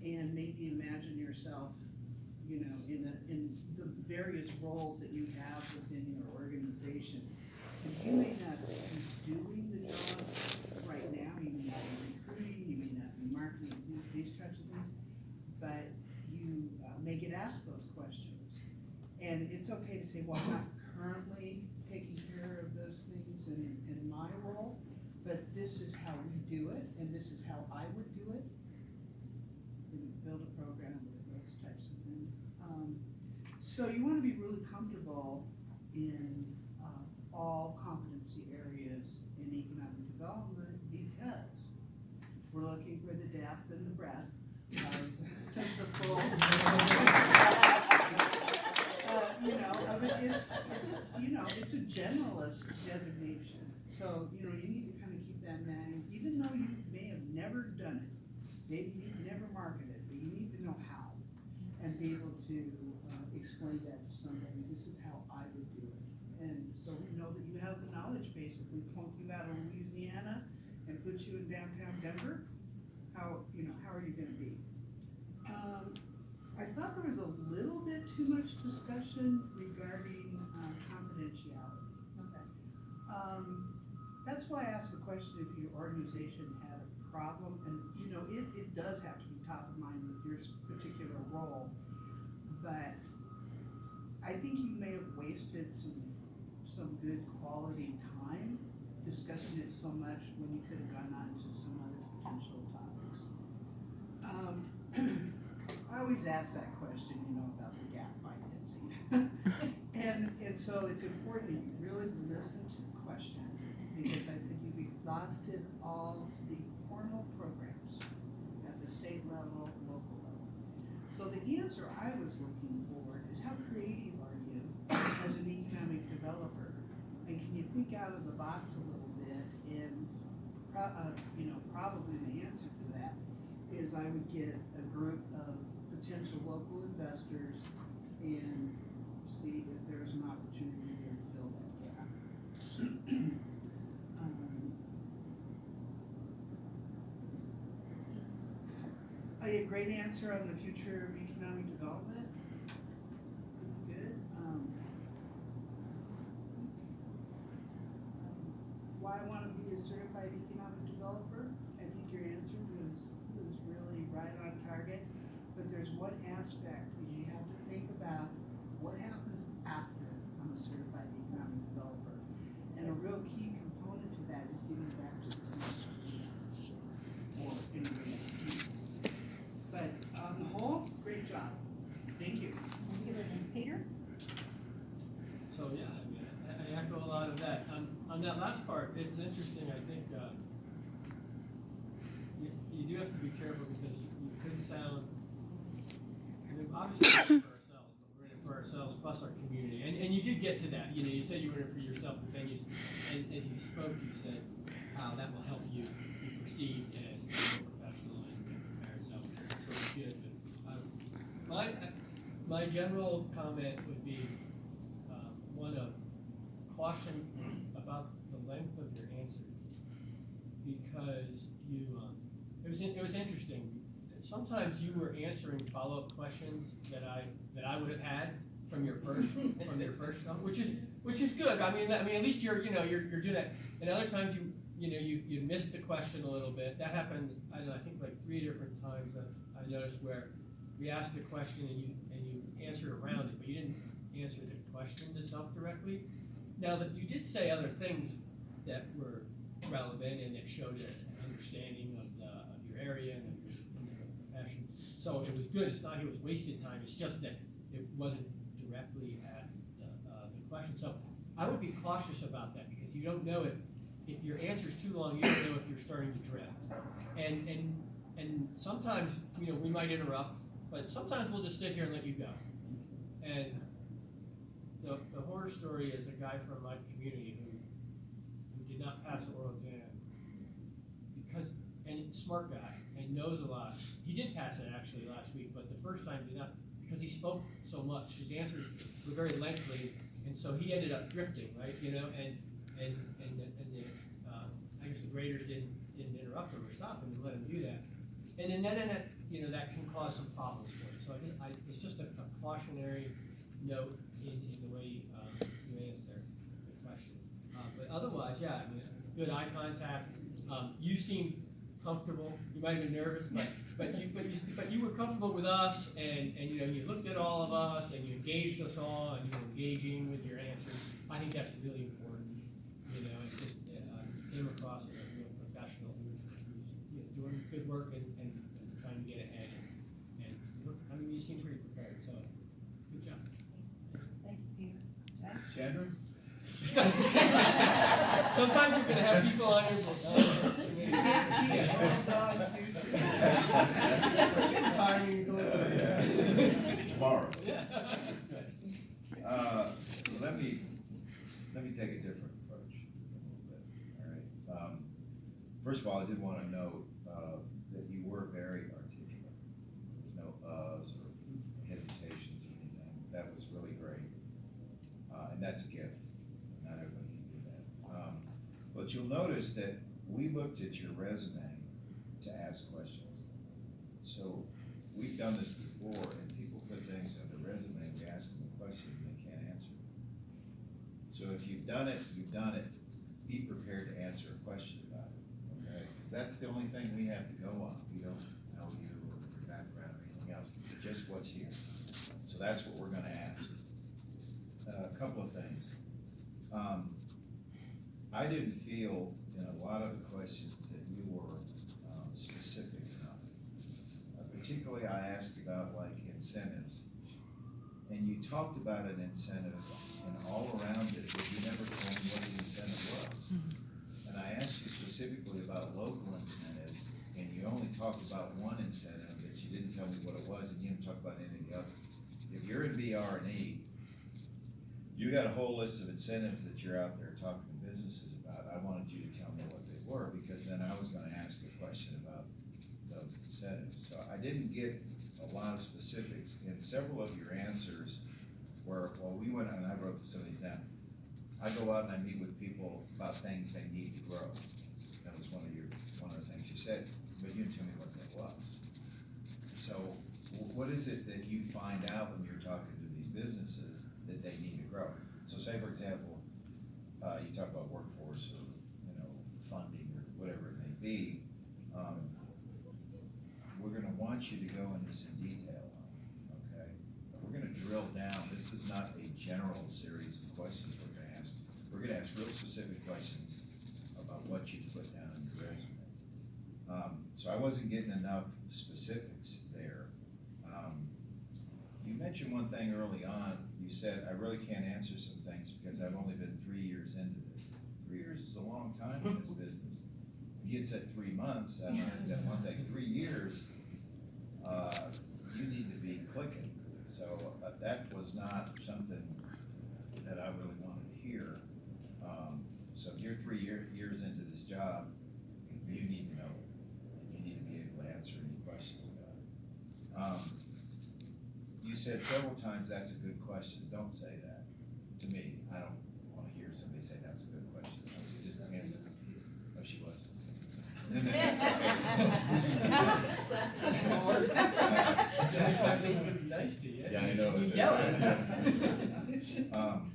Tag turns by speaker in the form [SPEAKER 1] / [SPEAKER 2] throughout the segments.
[SPEAKER 1] and maybe imagine yourself, you know, in the various roles that you have within your organization. And you may not be doing the job right now, you may not be recruiting, you may not be marketing, these types of things, but you may get asked those questions. And it's okay to say, well, I'm not currently taking care of those things in my role, but this is how we do it, and this is how I would do it. We would build a program with those types of things. So you want to be really comfortable in all competency areas in economic development, because we're looking for the depth and the breadth of the full. You know, of it is, you know, it's a generalist designation. So, you know, you need to kind of keep that in mind, even though you may have never done it, maybe you've never marketed it, but you need to know how, and be able to explain that to somebody. This is how I would do it. And so we know that you have the knowledge base. If we plunk you out of Louisiana and put you in downtown Denver, how are you gonna be? I thought there was a little bit too much discussion regarding confidentiality.
[SPEAKER 2] Okay.
[SPEAKER 1] That's why I asked the question if your organization had a problem, and you know, it does have to be top of mind with your particular role, but I think you may have wasted some good quality time discussing it so much when you could have gone on to some other potential topics. I always ask that question, you know, about the gap financing. and so it's important that you really listen to the question, because I said you've exhausted all the formal programs at the state level, local level. So the answer I was looking for is, how creative are you as an economic developer? And can you think out of the box a little bit? And you know, probably the answer to that is I would get a group of potential local investors and see if there's an opportunity there to fill that gap. A great answer on the future of economic development. Good. Why I want to be a certified economic developer? I think your answer was really right on target. But there's one aspect you have to think about: what happens after I'm a certified economic developer? And a real key component to that is giving back to the community or anybody else. But on the whole, great job. Thank you.
[SPEAKER 2] Thank you. And Peter?
[SPEAKER 3] So yeah, I mean, I echo a lot of that. On that last part, it's interesting. I think you do have to be careful, because you could sound. I mean, obviously, we're in it for ourselves, but we're in it for ourselves plus our community. And you did get to that. You know, you said you were in it for yourself, but then and as you spoke, you said how that will help you be perceived as a professional and prepare yourself. So it's good. But, my general comment would be one of caution about the length of your answer, because it was interesting. Sometimes you were answering follow-up questions that I would have had from your first comment, which is good. I mean, at least you're doing that. And other times you missed the question a little bit. That happened. I don't know, I think like 3 different times that I noticed where we asked a question and you answered around it, but you didn't answer the question itself directly. Now that you did say other things that were relevant and that showed an understanding of your area and of your profession. So it was good. It's not it was wasted time. It's just that it wasn't directly at the question. So I would be cautious about that, because you don't know if your answer is too long. You don't know if you're starting to drift. And sometimes we might interrupt, but sometimes we'll just sit here and let you go. And the horror story is a guy from my community who did not pass an oral exam and smart guy and knows a lot. He did pass it actually last week, but the first time did not, because he spoke so much. His answers were very lengthy, and so he ended up drifting, right? And I guess the graders didn't interrupt him or stop him and let him do that. And then you know, that can cause some problems for you. So it's just a cautionary note in the way you answer the question. But otherwise, yeah, I mean, good eye contact. You seem comfortable. You might have been nervous, but you were comfortable with us, and you know, you looked at all of us, and you engaged us all, and you were engaging with your answers. I think that's really important. You know, it's just came across as a real professional who's you know, doing good work and trying to get ahead. And I mean, you seem pretty prepared, so good job.
[SPEAKER 2] Thank you, Peter.
[SPEAKER 4] Chandra?
[SPEAKER 3] Sometimes you're gonna have people on your book.
[SPEAKER 1] You can't teach all dogs,
[SPEAKER 3] Retiring and going away.
[SPEAKER 4] Tomorrow.
[SPEAKER 3] Yeah.
[SPEAKER 4] Let me take a different approach a little bit, all right? First of all, I did want to note that you were very articulate. There was no uhs or hesitations or anything. That was really great. And that's a gift. Not everybody can do that. But you'll notice that we looked at your resume to ask questions. So we've done this before, and people put things on their resume, we ask them a question, and they can't answer it. So if you've done it, you've done it. Be prepared to answer a question about it, okay? Because that's the only thing we have to go on. We don't know you or your background or anything else, just what's here. So that's what we're gonna ask. A couple of things. I didn't feel in a lot of the questions that you were specific enough. Particularly I asked about like incentives. And you talked about an incentive and all around it, but you never told me what the incentive was. And I asked you specifically about local incentives, and you only talked about one incentive, but you didn't tell me what it was, and you didn't talk about any of the others. If you're in BR&E, you got a whole list of incentives that you're out there talking to businesses about. I wanted you to tell me what they were, because then I was gonna ask a question about those incentives. So I didn't get a lot of specifics, and several of your answers were, well, we went, and I wrote some of these down. I go out and I meet with people about things they need to grow. That was one of the things you said, but you didn't tell me what that was. So what is it that you find out when you're talking to these businesses that they need to grow? So say, for example, you talk about workforce or, you know, funding or whatever it may be. We're gonna want you to go into some detail on it, okay? We're gonna drill down. This is not a general series of questions we're gonna ask. We're gonna ask real specific questions about what you put down in your resume. So I wasn't getting enough specifics there. You mentioned one thing early on. You said, I really can't answer some things because I've only been 3 years into this. 3 years is a long time in this business. If you had said 3 months, that might have been one thing. 3 years, you need to be clicking. So that was not something that I really wanted to hear. So if you're 3 years into this job, you need to know it. And you need to be able to answer any questions about it. You said several times, that's a good question. Don't say that to me. I don't want to hear somebody say that's a good question. You just answer. Oh, she was.
[SPEAKER 3] Nice to you.
[SPEAKER 4] Yeah, I know.
[SPEAKER 3] You yell at them.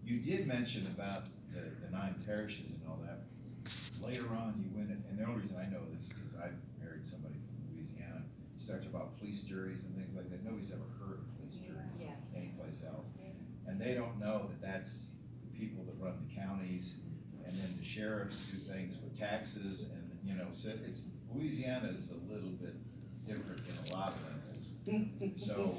[SPEAKER 4] You did mention about the 9 parishes and all that. Later on, you went in, and the only reason I know this is I married somebody from Louisiana. You start talking about police juries and things like that. Nobody's ever heard of police juries anyplace else. And they don't know that that's the people that run the counties, and then the sheriffs do things with taxes, and you know, so it's Louisiana is a little bit different in a lot of levels. So,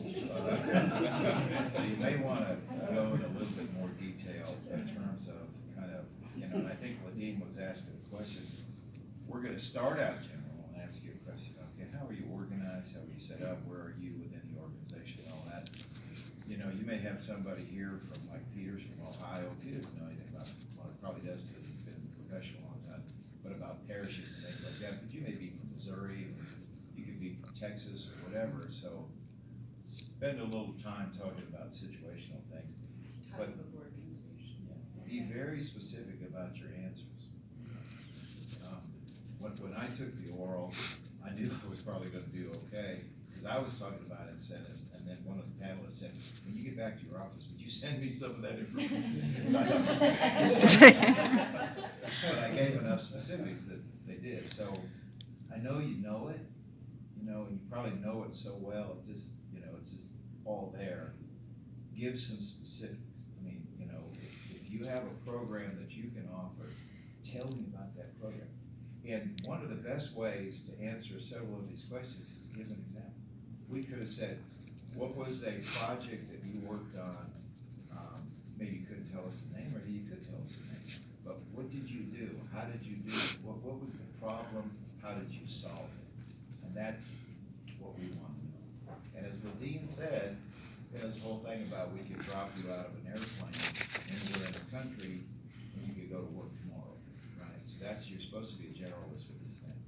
[SPEAKER 4] so you may want to go in a little bit more detail in terms of kind of, you know, and I think Ladine was asking a question. We're going to start out general and ask you a question. Okay, how are you organized? How are you set up? Where are you within the organization? All that. You know, you may have somebody here from like Peter's from Ohio. Peter doesn't know anything about it. Well, he probably does because he's been professional all the time. But about parishes and things like that. But you may be from Missouri, or you could be from Texas or whatever. So spend a little time talking about situational things.
[SPEAKER 1] Type of organization.
[SPEAKER 4] Be very specific about your answers. When I took the oral, I knew I was probably gonna do okay, because I was talking about incentives, and then one of the panelists said, when you get back to your office, would you send me some of that information? But I gave enough specifics that they did, so I know it, and you probably know it so well, it's just all there. Give some specifics. I mean, if you have a program that you can offer, tell me about that program. And one of the best ways to answer several of these questions is to give an example. We could have said, what was a project that you worked on? Maybe you couldn't tell us the name, or you could tell us the name. But what did you do? How did you do it? What was the problem? How did you solve it? And that's what we want to know. And as Ladine said, this whole thing about we could drop you out of an airplane anywhere in the country and you could go to work tomorrow, right? So you're supposed to be a generalist with this thing.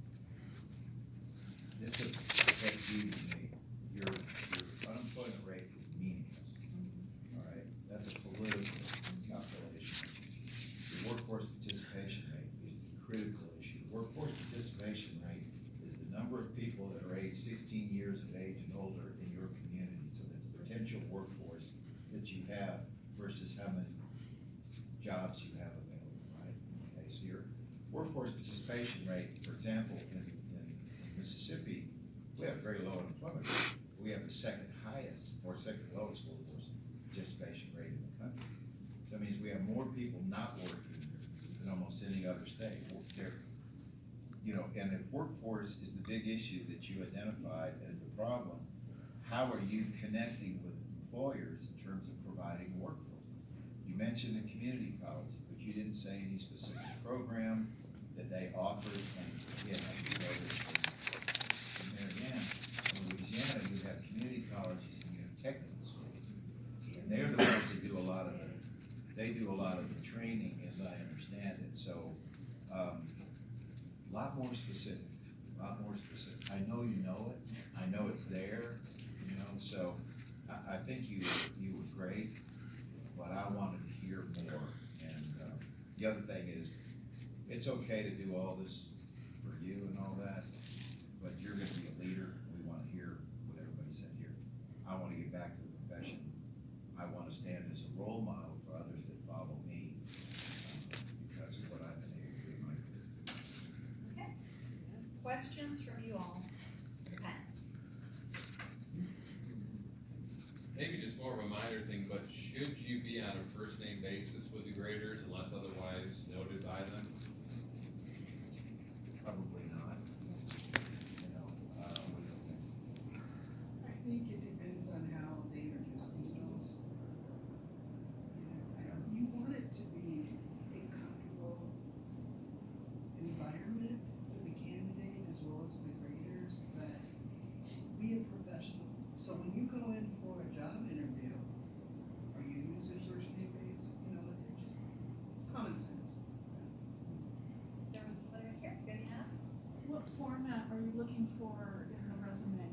[SPEAKER 4] This affects you and me. Your unemployment rate is meaningless, all right? That's a political calculation. The workforce participation rate is the critical issue. Workforce participation rate is the number of people that are aged 16 years of age and older in your community. So that's the potential workforce that you have versus how many jobs you have available, right? Okay, so your workforce participation rate, for example, in Mississippi, we have very low unemployment rate. We have the second highest or second lowest workforce participation rate in the country. So that means we have more people not working than almost any other state. And if workforce is the big issue that you identified as the problem, how are you connecting with employers in terms of providing workforce? You mentioned the community college, but you didn't say any specific program that they offered. And again, I just know that in Marianne, in Louisiana, you have community colleges and you have technical schools. And they're the ones that do a lot of the training, as I understand it. So, a lot more specific. I know you know it. I know it's there. So I think you were great, but I wanted to hear more. And the other thing is, it's okay to do all this for you and all that, but you're going to be a leader. We want to hear what everybody said here. I want to get back to the profession. I want to stand as a role model for others that follow me because of what I've been able to do in my career.
[SPEAKER 2] Okay. Questions from you all? Pat?
[SPEAKER 5] Maybe just more of a minor thing, but should you be on a first name basis with the graders unless otherwise noted by them?
[SPEAKER 4] Probably not. What do you think?
[SPEAKER 1] I think it depends on how they introduce themselves. You want it to be a comfortable environment for the candidate as well as the graders, but be a professional. So when you go in for a job interview, or you use a first name base, they're just common sense.
[SPEAKER 2] There was somebody right here. Good enough?
[SPEAKER 6] What format are you looking for in the resume?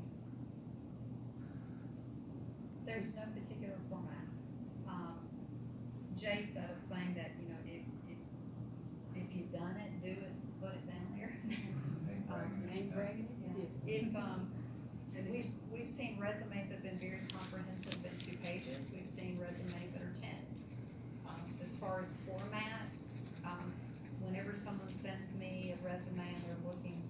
[SPEAKER 2] There's no particular format. Jay's got us saying that, if you've done it, do it, put it down there.
[SPEAKER 4] Name bragging.
[SPEAKER 6] Name bragging?
[SPEAKER 2] If, we've seen resumes that have been very comprehensive, been 2 pages. We've seen resumes that are 10. As far as format, whenever someone sends me a resume and they're looking,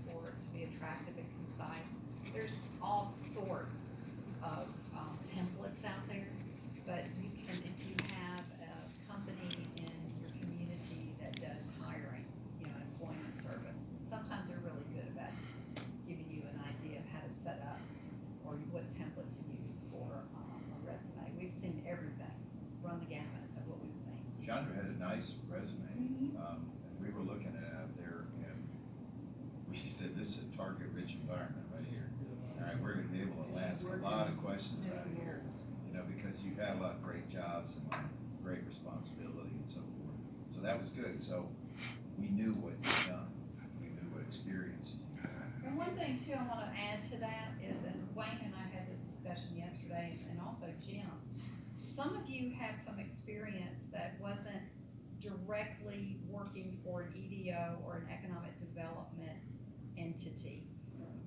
[SPEAKER 2] for it to be attractive and concise, there's all sorts of templates out there. But you can, if you have a company in your community that does hiring, employment service, sometimes they're really good about giving you an idea of how to set up or what template to use for a resume. We've seen everything, run the gamut of what we've seen.
[SPEAKER 4] Chandra had a nice resume. And we were looking at it out there, and we said, this is a target-rich environment right here. All right, we're going to be able to ask a lot of questions out of here, because you've had a lot of great jobs and a lot of great responsibility and so forth. So that was good. So we knew what you've done. We knew what experiences you had.
[SPEAKER 2] And one thing too I want to add to that is, and Wayne and I had this discussion yesterday, and also Jim, some of you have some experience that wasn't directly working for an EDO or an economic development entity.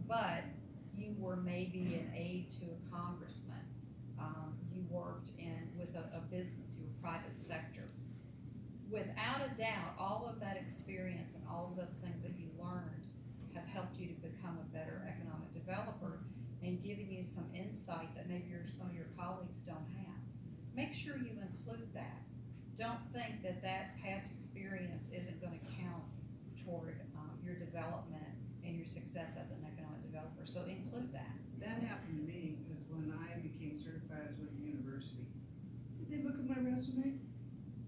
[SPEAKER 2] but you were maybe an aide to a congressman. You worked with a business, you were private sector. Without a doubt, all of that experience and all of those things that you learned have helped you to become a better economic developer and given you some insight that maybe some of your colleagues don't have. Make sure you include that. Don't think that past experience isn't going to count toward your development and your success as an economic developer. So include that.
[SPEAKER 1] That happened to me, because when I became certified, I was with the university. Did they look at my resume?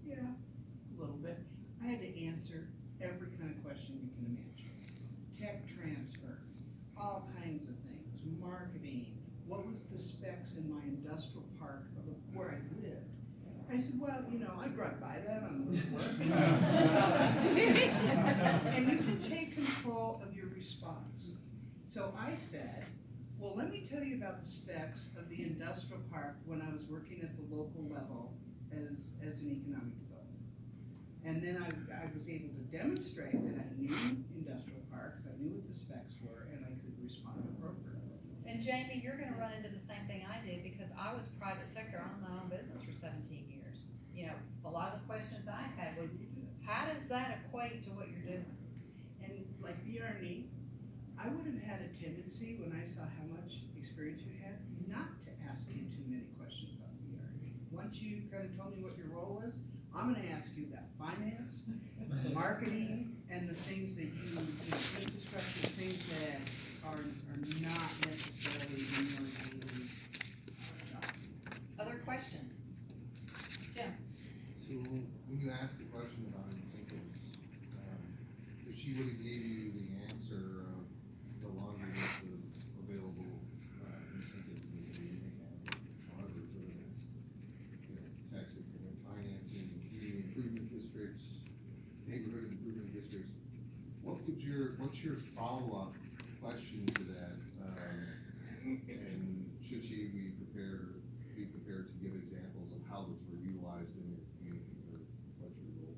[SPEAKER 1] Yeah, a little bit. I had to answer every kind of question you can imagine. Tech transfer, all kinds of things, marketing, what was the specs in my industrial park of where I lived? I said, well, I drive by that on the way to work. And you can take control of your response. So I said, well, let me tell you about the specs of the industrial park when I was working at the local level as an economic developer. And then I was able to demonstrate that I knew industrial parks, I knew what the specs were, and I could respond appropriately.
[SPEAKER 2] And Jamie, you're gonna run into the same thing I did because I was private sector, I owned my own business for 17 years. A lot of the questions I had was, how does that equate to what you're doing?
[SPEAKER 1] And like BRE, I would have had a tendency when I saw how much experience you had, not to ask you too many questions on BRE. Once you kind of told me what your role is, I'm gonna ask you about finance, marketing, and the things that infrastructure, things that are not necessarily in your daily job.
[SPEAKER 2] Other questions? Jim?
[SPEAKER 7] So when you asked the question about incentives, if she would have gave you the answer of the laundry list of available incentives that you may have, however, whether it's tax increment financing, community improvement districts, neighborhood improvement districts, what's your follow-up question to that? And should she be prepared to give examples of how those were utilized in your community, or what your role?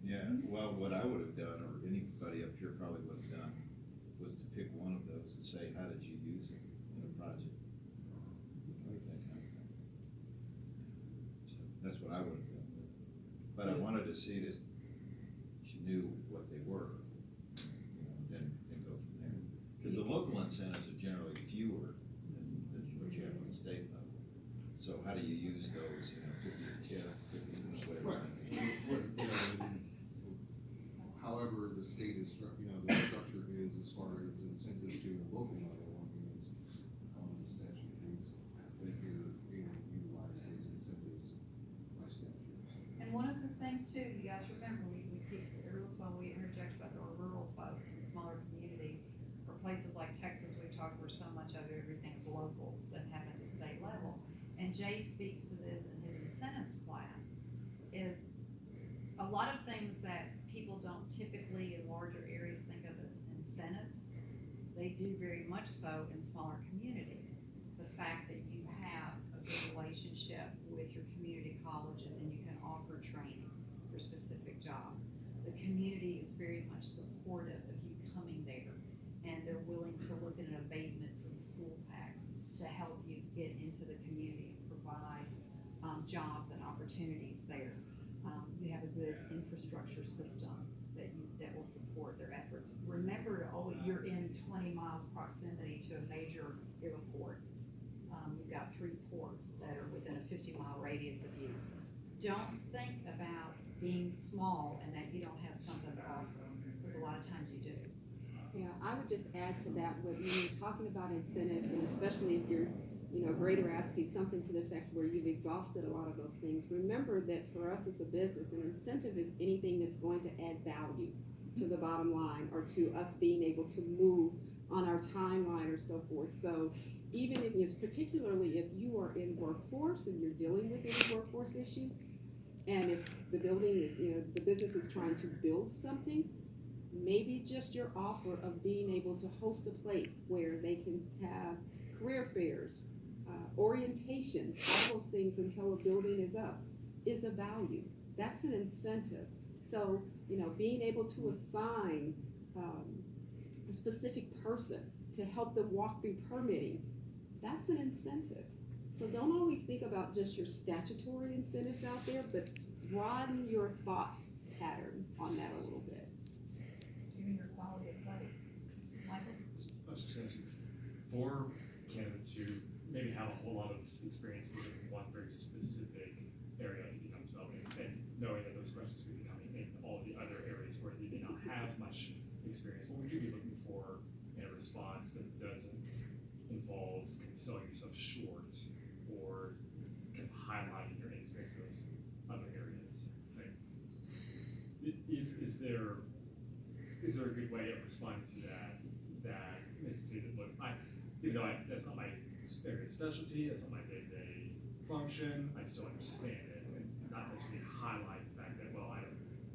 [SPEAKER 4] Yeah, well, what I would have done, or anybody up here probably would have done, was to pick one of those and say, how did you use it in a project? Like that kind of thing. So that's what I would have done. But I wanted to see that she knew what they were, then go from there. Because the local incentives are generally fewer than what you have on the state level. So how do you use those, could be a tip, could be whatever.
[SPEAKER 7] However, the state is, the structure is as far as incentives to the local level, it's, the statute reads that you're able to utilize those incentives by statute.
[SPEAKER 2] And one of the things too, you guys remember, we keep, every once in a while we interject about our rural folks and smaller communities, or places like Texas, we talk where so much of everything's local, doesn't happen at the state level. And Jay speaks to this in his incentives class, is a lot of things that people don't typically in larger areas think of as incentives, they do very much so in smaller communities. The fact that you have a good relationship with your community colleges and you can offer training for specific jobs. The community is very much supportive of you coming there, and they're willing to look at an abatement for the school tax to help you get into the community and provide jobs and opportunities there. You have a good infrastructure system that will support their efforts. Remember, you're in 20 miles proximity to a major airport. You've got 3 ports that are within a 50-mile radius of you. Don't think about being small and that you don't have something to offer, because a lot of times you do.
[SPEAKER 8] Yeah, I would just add to that, when you're talking about incentives, and especially if you're, a grader asks you something to the effect where you've exhausted a lot of those things, remember that for us as a business, an incentive is anything that's going to add value to the bottom line, or to us being able to move on our timeline or so forth. So even if it's particularly if you are in workforce and you're dealing with any workforce issue, and if the building is, the business is trying to build something, maybe just your offer of being able to host a place where they can have career fairs, orientations, all those things until a building is up, is a value. That's an incentive. So, being able to assign a specific person to help them walk through permitting, that's an incentive. So don't always think about just your statutory incentives out there, but broaden your thought pattern on that a little bit.
[SPEAKER 2] Giving your quality of place. Michael?
[SPEAKER 9] I was just gonna say, for candidates who maybe have a whole lot of experience within one very specific area of economic development, and knowing that those questions could be coming in all the other areas where they may not have much experience, what would you be looking for in a response that doesn't involve kind of selling yourself short or kind of highlighting your inexperience in those other areas? Like, is there a good way of responding to that? That basically, look, even though that's not my area of specialty, that's not my day-to-day function, I still understand it, and not necessarily highlight the fact that, well,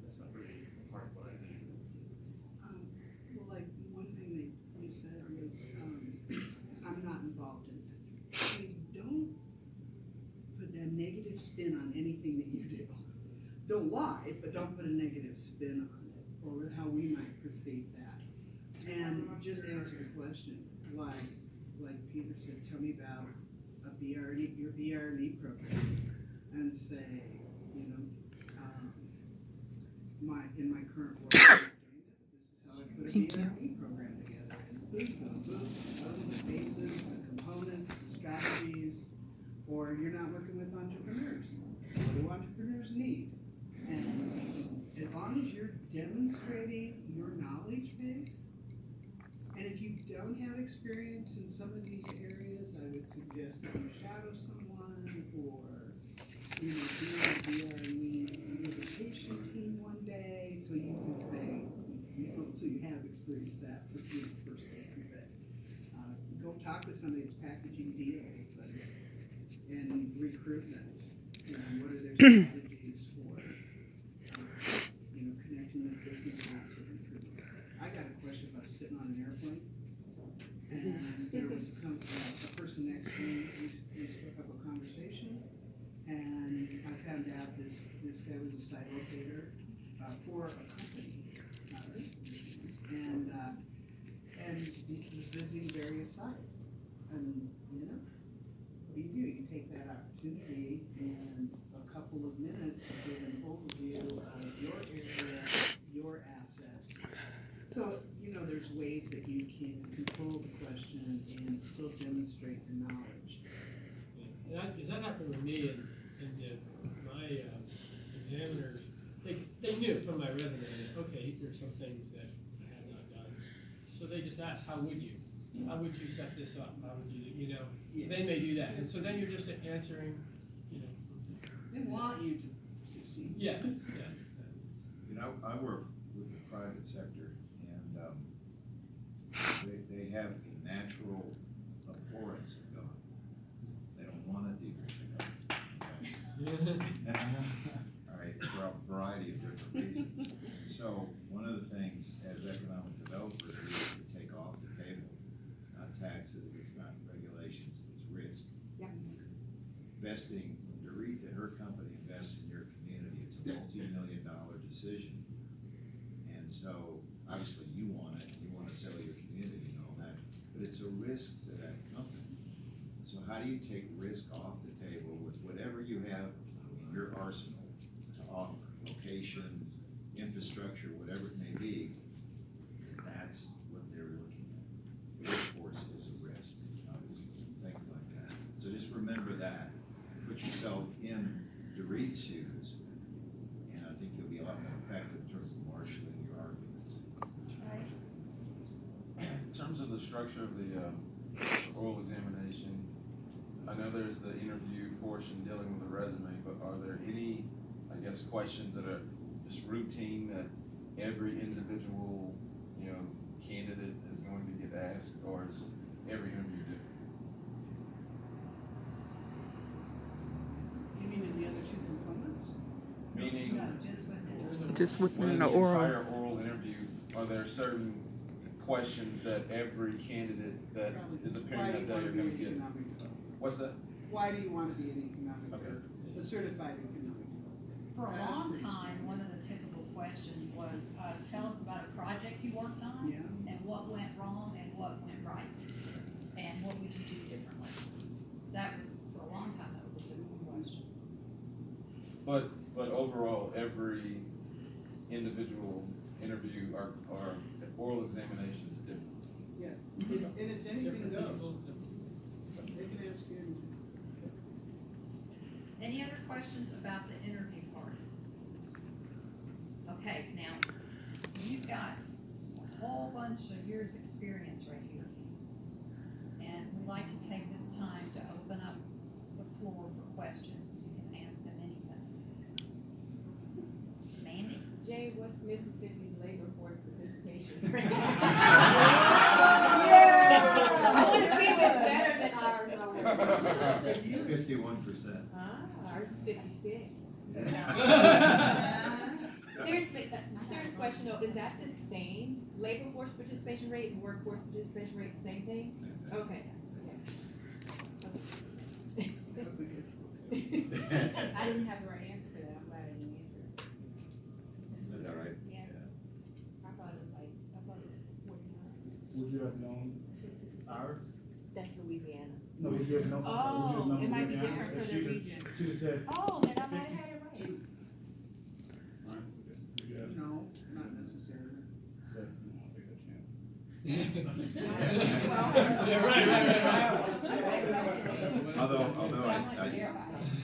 [SPEAKER 9] that's not really part of what I do.
[SPEAKER 1] Well, like, one thing that you said was, I'm not involved in that. I mean, don't put a negative spin on anything that you do. Don't lie, but don't put a negative spin on it, or how we might perceive that. And just answer the question, like Peter said, tell me about your BRE program, and say, you know, in my current work, I'm not doing it, but this is how I put a BRE program together. And boom, the phases, the components, the strategies, or you're not working with entrepreneurs. What do entrepreneurs need? And as long as you're demonstrating your knowledge base, and if you don't have experience in some of these areas, I would suggest that you shadow someone, or, you know, be on the invitation team one day, so you can say, you know, so you have experienced that for the first day. But go talk to somebody that's packaging deals and recruitment. You know, what are their strategies for, you know, connecting with businesses with recruitment? I got a question about sitting on an airplane, and there was a person next to me. We struck up a conversation, and I found out this guy was a site locator for a company, and he was visiting various sites. And you know, what do? You take that opportunity in a couple of minutes to give an overview of your area, your assets. So, you know, there's ways that you can control the questions and still demonstrate the knowledge.
[SPEAKER 3] Yeah. Does that happen with me and my examiners? They knew from my resume that, okay, there's some things that I have not done. So they just asked, how would you? How would you set this up? How would you know? So they may do that. And so then you're just answering, you know.
[SPEAKER 1] They want you to succeed.
[SPEAKER 3] Yeah.
[SPEAKER 4] You know, I work with the private sector, and they have a natural abhorrence of government. They don't want to deal with the government. All right, for a variety of different reasons. So one of the things as economic developers we have to take off the table, it's not taxes, it's not regulations, it's risk.
[SPEAKER 8] Yeah.
[SPEAKER 4] Investing, Dorit and her company invests in your community. It's a multi-million-dollar decision. And so obviously you want it, you want to sell your community and all that, but it's a risk to that company. So how do you take risk off the table with whatever you have in your arsenal to offer, location, infrastructure, whatever it may be, because that's what they're looking at. The workforce is a risk, obviously, things like that. So just remember that. Put yourself in Dorit's shoes, and I think you'll be a lot more effective in terms of marshaling your arguments.
[SPEAKER 2] Right.
[SPEAKER 10] In terms of the structure of the oral examination, I know there's the interview portion dealing with the resume, but are there any, I guess, questions that are just routine that every individual, you know, candidate is going to get asked, or is every interview different?
[SPEAKER 1] You mean in the other two components?
[SPEAKER 10] Meaning,
[SPEAKER 2] No, just within.
[SPEAKER 11] Just within
[SPEAKER 10] within
[SPEAKER 11] the
[SPEAKER 10] the
[SPEAKER 11] oral.
[SPEAKER 10] entire oral interview, are there certain questions that every candidate that is appearing that day are going to get? What's that?
[SPEAKER 1] Why do you want to be an economic
[SPEAKER 10] Okay.
[SPEAKER 1] developer? A certified economic developer.
[SPEAKER 2] For a
[SPEAKER 1] That's
[SPEAKER 2] long
[SPEAKER 1] pretty
[SPEAKER 2] time, one of the typical questions was, tell us about a project you worked on,
[SPEAKER 1] Yeah.
[SPEAKER 2] and what went wrong and what went right, and what would you do differently? That was, for a long time, that was a typical question.
[SPEAKER 10] But overall, every individual interview or oral examination is different.
[SPEAKER 1] And it's anything goes. They can ask you anything.
[SPEAKER 2] Any other questions about the interview part? Okay, now, you've got a whole bunch of years' experience right here. And we'd like to take this time to open up the floor for questions. You can ask them anything. Mandy?
[SPEAKER 8] Jay, what's Mississippi's labor force participation rate? I wanna see if it's better than ours always.
[SPEAKER 4] It's 51%.
[SPEAKER 8] Ours is 56. Seriously, serious question though, is that the same labor force participation rate and workforce participation rate, the same thing? Okay.
[SPEAKER 1] That's a good.
[SPEAKER 11] I didn't have the right answer for that, I'm glad I didn't answer it.
[SPEAKER 4] Is that right?
[SPEAKER 11] Yeah. I thought it was 49.
[SPEAKER 12] Would you have known ours?
[SPEAKER 11] That's Louisiana.
[SPEAKER 12] No, would you have known?
[SPEAKER 11] Oh,
[SPEAKER 12] would you have known
[SPEAKER 11] it might be
[SPEAKER 12] Louisiana?
[SPEAKER 11] different for
[SPEAKER 12] If
[SPEAKER 11] the
[SPEAKER 12] she'd have-
[SPEAKER 11] region.
[SPEAKER 12] She'd have said,
[SPEAKER 11] Oh, then I might have had it right.
[SPEAKER 12] alright, would you have,
[SPEAKER 1] No, not necessarily.
[SPEAKER 12] said, no, I'll take that chance.
[SPEAKER 3] Yeah, right.
[SPEAKER 4] Although